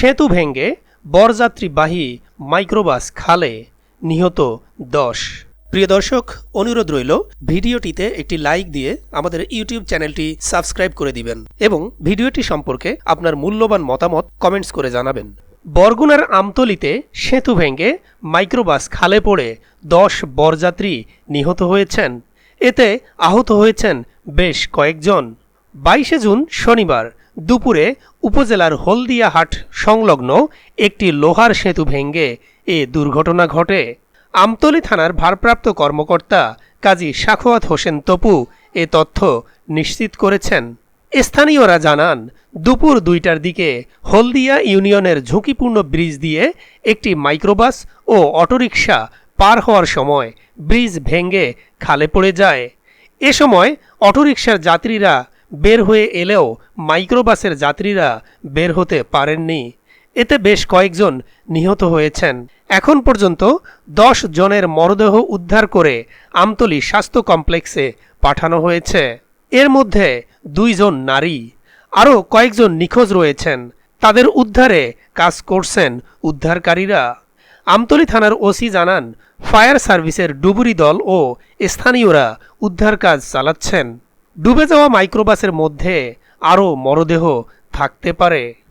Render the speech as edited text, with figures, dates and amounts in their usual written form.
সেতু ভেঙে বরযাত্রীবাহী মাইক্রোবাস খালে, নিহত 10। প্রিয় দর্শক, অনুরোধ রইল ভিডিওটিতে একটি লাইক দিয়ে আমাদের ইউটিউব চ্যানেলটি সাবস্ক্রাইব করে দিবেন এবং ভিডিওটি সম্পর্কে আপনার মূল্যবান মতামত কমেন্টস করে জানাবেন। বরগুনার আমতলীতে সেতু ভেঙে মাইক্রোবাস খালে পড়ে 10 বরযাত্রী নিহত হয়েছেন। এতে আহত হয়েছেন বেশ কয়েকজন। 22 জুন শনিবার দুপুরে উপজেলার হলদিয়াহাট সংলগ্ন একটি লোহার সেতু ভেঙে এ দুর্ঘটনা ঘটে। আমতলী থানার ভারপ্রাপ্ত কর্মকর্তা কাজী সাখাওয়াত হোসেন তপু এ তথ্য নিশ্চিত করেছেন। স্থানীয়রা জানান, দুপুর 2টার দিকে হলদিয়া ইউনিয়নের ঝুঁকিপূর্ণ ব্রিজ দিয়ে একটি মাইক্রোবাস ও অটোরিকশা পার হওয়ার সময় ব্রিজ ভেঙে খালে পড়ে যায়। এ সময় অটোরিকশার যাত্রীরা বের হয়ে এলেও মাইক্রোবাসের যাত্রীরা বের হতে পারেননি। এতে বেশ কয়েকজন নিহত হয়েছেন। এখন পর্যন্ত 10 জনের মরদেহ উদ্ধার করে আমতলী স্বাস্থ্য কমপ্লেক্সে পাঠানো হয়েছে। এর মধ্যে 2 জন নারী। আরও কয়েকজন নিখোঁজ রয়েছেন। তাদের উদ্ধারে কাজ করছেন উদ্ধারকারীরা। আমতলী থানার ওসি জানান, ফায়ার সার্ভিসের ডুবুরি দল ও স্থানীয়রা উদ্ধার কাজ চালাচ্ছেন। ডুবে যাওয়া মাইক্রোবাসের মধ্যে আরও মরদেহ থাকতে পারে।